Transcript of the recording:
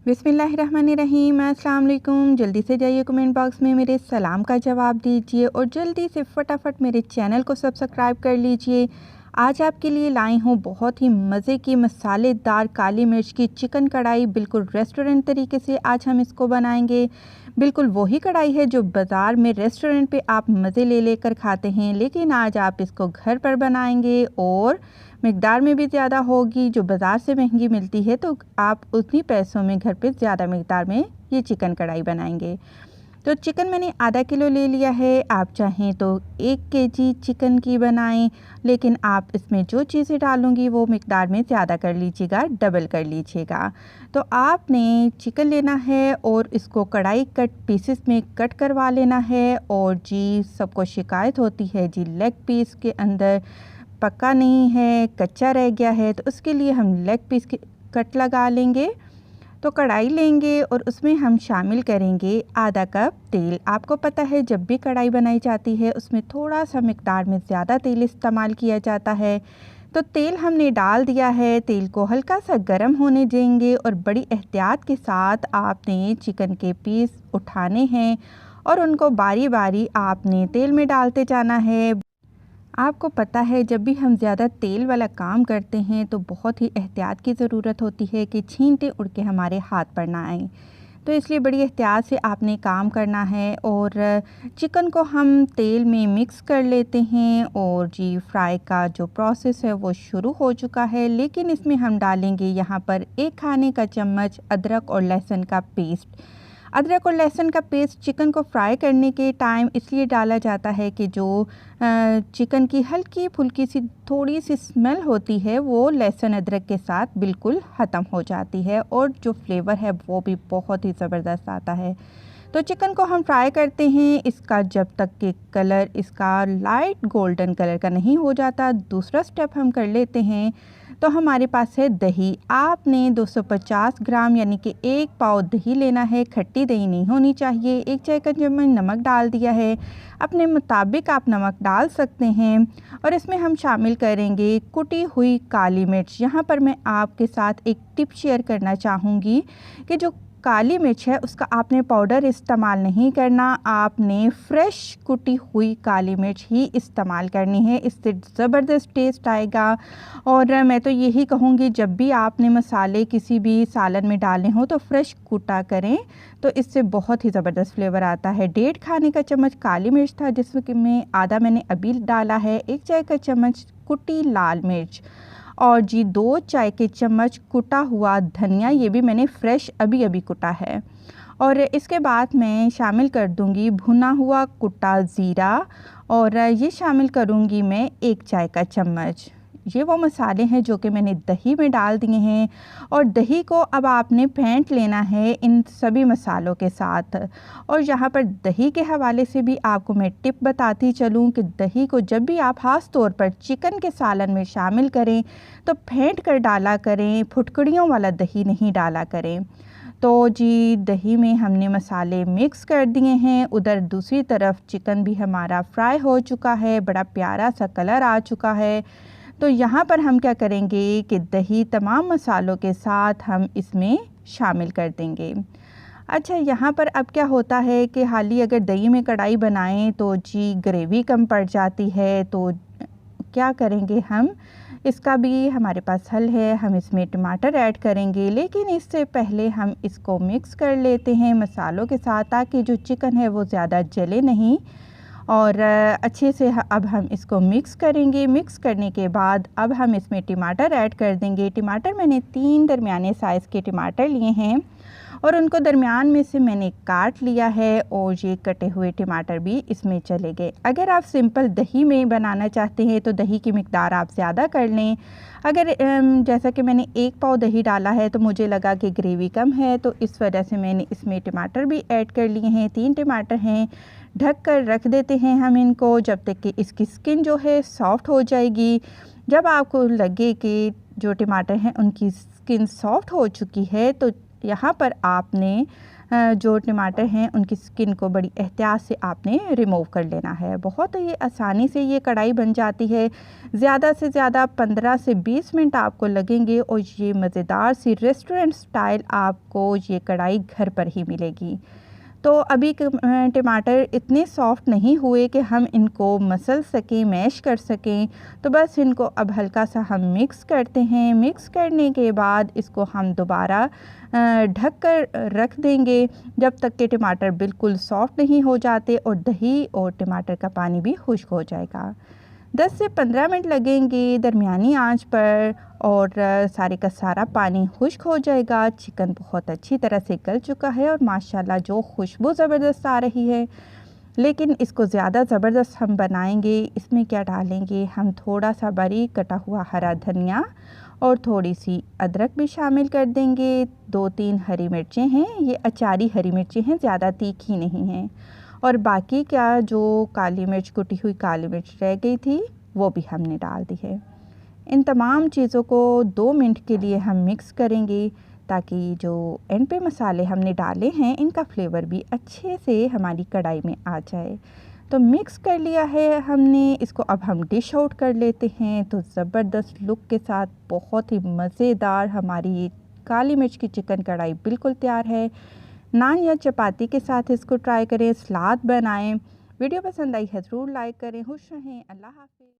बिस्मिल्लाहिर्रहमानिर्रहीम। अस्सलाम वालेकुम। जल्दी से जाइए कमेंट बॉक्स में मेरे सलाम का जवाब दीजिए और जल्दी से फटाफट मेरे चैनल को सब्सक्राइब कर लीजिए। आज आपके लिए लाई हूँ बहुत ही मज़े की मसालेदार काली मिर्च की चिकन कढ़ाई। बिल्कुल रेस्टोरेंट तरीके से आज हम इसको बनाएंगे। बिल्कुल वही कढ़ाई है जो बाज़ार में रेस्टोरेंट पे आप मज़े ले लेकर खाते हैं, लेकिन आज आप इसको घर पर बनाएंगे और मिकदार में भी ज़्यादा होगी। जो बाज़ार से महंगी मिलती है तो आप उतनी पैसों में घर पे ज़्यादा मिकदार में ये चिकन कढ़ाई बनाएंगे। तो चिकन मैंने आधा किलो ले लिया है। आप चाहें तो 1 केजी चिकन की बनाएं, लेकिन आप इसमें जो चीज़ें डालूंगी वो मिकदार में ज़्यादा कर लीजिएगा, डबल कर लीजिएगा। तो आपने चिकन लेना है और इसको कढ़ाई कट पीसेस में कट करवा लेना है। और जी सबको शिकायत होती है जी लेग पीस के अंदर पक्का नहीं है, कच्चा रह गया है, तो उसके लिए हम लेग पीस के कट लगा लेंगे। तो कढ़ाई लेंगे और उसमें हम शामिल करेंगे आधा कप तेल। आपको पता है जब भी कढ़ाई बनाई जाती है उसमें थोड़ा सा मिकदार में ज़्यादा तेल इस्तेमाल किया जाता है। तो तेल हमने डाल दिया है। तेल को हल्का सा गर्म होने देंगे और बड़ी एहतियात के साथ आपने चिकन के पीस उठाने हैं और उनको बारी बारी आपने तेल में डालते जाना है। आपको पता है जब भी हम ज़्यादा तेल वाला काम करते हैं तो बहुत ही एहतियात की ज़रूरत होती है कि छींटे उड़ के हमारे हाथ पर ना आए। तो इसलिए बड़ी एहतियात से आपने काम करना है। और चिकन को हम तेल में मिक्स कर लेते हैं और जी फ्राई का जो प्रोसेस है वो शुरू हो चुका है। लेकिन इसमें हम डालेंगे यहाँ पर 1 खाने का चम्मच अदरक और लहसुन का पेस्ट। अदरक और लहसुन का पेस्ट चिकन को फ्राई करने के टाइम इसलिए डाला जाता है कि जो चिकन की हल्की फुल्की सी थोड़ी सी स्मेल होती है वो लहसुन अदरक के साथ बिल्कुल ख़त्म हो जाती है और जो फ्लेवर है वो भी बहुत ही ज़बरदस्त आता है। तो चिकन को हम फ्राई करते हैं। इसका जब तक कि कलर इसका लाइट गोल्डन कलर का नहीं हो जाता, दूसरा स्टेप हम कर लेते हैं। तो हमारे पास है दही। आपने 250 ग्राम यानी कि 1 पाव दही लेना है। खट्टी दही नहीं होनी चाहिए। 1 चाय का चम्मच नमक डाल दिया है। अपने मुताबिक आप नमक डाल सकते हैं। और इसमें हम शामिल करेंगे कुटी हुई काली मिर्च। यहाँ पर मैं आपके साथ एक टिप शेयर करना चाहूँगी कि जो काली मिर्च है उसका आपने पाउडर इस्तेमाल नहीं करना, आपने फ़्रेश कुटी हुई काली मिर्च ही इस्तेमाल करनी है। इससे ज़बरदस्त टेस्ट आएगा। और मैं तो यही कहूँगी जब भी आपने मसाले किसी भी सालन में डालने हो तो फ़्रेश कूटा करें, तो इससे बहुत ही ज़बरदस्त फ्लेवर आता है। 1.5 खाने का चम्मच काली मिर्च था जिसमें आधा मैंने अभी डाला है। 1 चाय का चम्मच कुटी लाल मिर्च और जी 2 चाय के चम्मच कुटा हुआ धनिया, ये भी मैंने फ़्रेश अभी अभी कुटा है। और इसके बाद मैं शामिल कर दूंगी भुना हुआ कुटा ज़ीरा और ये शामिल करूंगी मैं 1 चाय का चम्मच। ये वो मसाले हैं जो कि मैंने दही में डाल दिए हैं और दही को अब आपने फेंट लेना है इन सभी मसालों के साथ। और यहाँ पर दही के हवाले से भी आपको मैं टिप बताती चलूँ कि दही को जब भी आप ख़ास तौर पर चिकन के सालन में शामिल करें तो फेंट कर डाला करें, फुटकड़ियों वाला दही नहीं डाला करें। तो जी दही में हमने मसाले मिक्स कर दिए हैं। उधर दूसरी तरफ चिकन भी हमारा फ्राई हो चुका है, बड़ा प्यारा सा कलर आ चुका है। तो यहाँ पर हम क्या करेंगे कि दही तमाम मसालों के साथ हम इसमें शामिल कर देंगे। अच्छा, यहाँ पर अब क्या होता है कि हाली अगर दही में कढ़ाई बनाएं तो जी ग्रेवी कम पड़ जाती है। तो क्या करेंगे हम, इसका भी हमारे पास हल है। हम इसमें टमाटर ऐड करेंगे, लेकिन इससे पहले हम इसको मिक्स कर लेते हैं मसालों के साथ ताकि जो चिकन है वो ज़्यादा जले नहीं। और अच्छे से अब हम इसको मिक्स करेंगे। मिक्स करने के बाद अब हम इसमें टमाटर ऐड कर देंगे। टमाटर मैंने 3 दरमियाने साइज़ के टमाटर लिए हैं और उनको दरमियान में से मैंने काट लिया है और ये कटे हुए टमाटर भी इसमें चले गए। अगर आप सिंपल दही में बनाना चाहते हैं तो दही की मिकदार आप ज़्यादा कर लें। अगर जैसा कि मैंने 1 पाव दही डाला है तो मुझे लगा कि ग्रेवी कम है, तो इस वजह से मैंने इसमें टमाटर भी ऐड कर लिए हैं। 3 टमाटर हैं। ढक कर रख देते हैं हम इनको जब तक कि इसकी स्किन जो है सॉफ़्ट हो जाएगी। जब आपको लगे कि जो टमाटर हैं उनकी स्किन सॉफ़्ट हो चुकी है तो यहाँ पर आपने जो टमाटर हैं उनकी स्किन को बड़ी एहतियात से आपने रिमूव कर लेना है। बहुत ही आसानी से ये कढ़ाई बन जाती है। ज़्यादा से ज़्यादा 15 से 20 मिनट आपको लगेंगे और ये मज़ेदार सी रेस्टोरेंट स्टाइल आपको ये कढ़ाई घर पर ही मिलेगी। तो अभी टमाटर इतने सॉफ़्ट नहीं हुए कि हम इनको मसल सकें, मैश कर सकें। तो बस इनको अब हल्का सा हम मिक्स करते हैं। मिक्स करने के बाद इसको हम दोबारा ढक कर रख देंगे जब तक कि टमाटर बिल्कुल सॉफ़्ट नहीं हो जाते और दही और टमाटर का पानी भी खुश्क हो जाएगा। 10 से 15 मिनट लगेंगे दरमियानी आंच पर और सारे का सारा पानी खुश्क हो जाएगा। चिकन बहुत अच्छी तरह से गल चुका है और माशाल्लाह जो खुशबू ज़बरदस्त आ रही है। लेकिन इसको ज़्यादा ज़बरदस्त हम बनाएंगे। इसमें क्या डालेंगे, हम थोड़ा सा बारीक कटा हुआ हरा धनिया और थोड़ी सी अदरक भी शामिल कर देंगे। 2-3 हरी मिर्चें हैं, ये अचारी हरी मिर्चें हैं, ज़्यादा तीखी नहीं हैं। और बाकी क्या जो काली मिर्च, कुटी हुई काली मिर्च रह गई थी वो भी हमने डाल दी है। इन तमाम चीज़ों को 2 मिनट के लिए हम मिक्स करेंगे ताकि जो एंड पे मसाले हमने डाले हैं इनका फ्लेवर भी अच्छे से हमारी कढ़ाई में आ जाए। तो मिक्स कर लिया है हमने, इसको अब हम डिश आउट कर लेते हैं। तो ज़बरदस्त लुक के साथ बहुत ही मज़ेदार हमारी काली मिर्च की चिकन कढ़ाई बिल्कुल तैयार है। नान या चपाती के साथ इसको ट्राई करें, सलाद बनाएं। वीडियो पसंद आई है ज़रूर लाइक करें। खुश रहें। अल्लाह हाफ़िज़।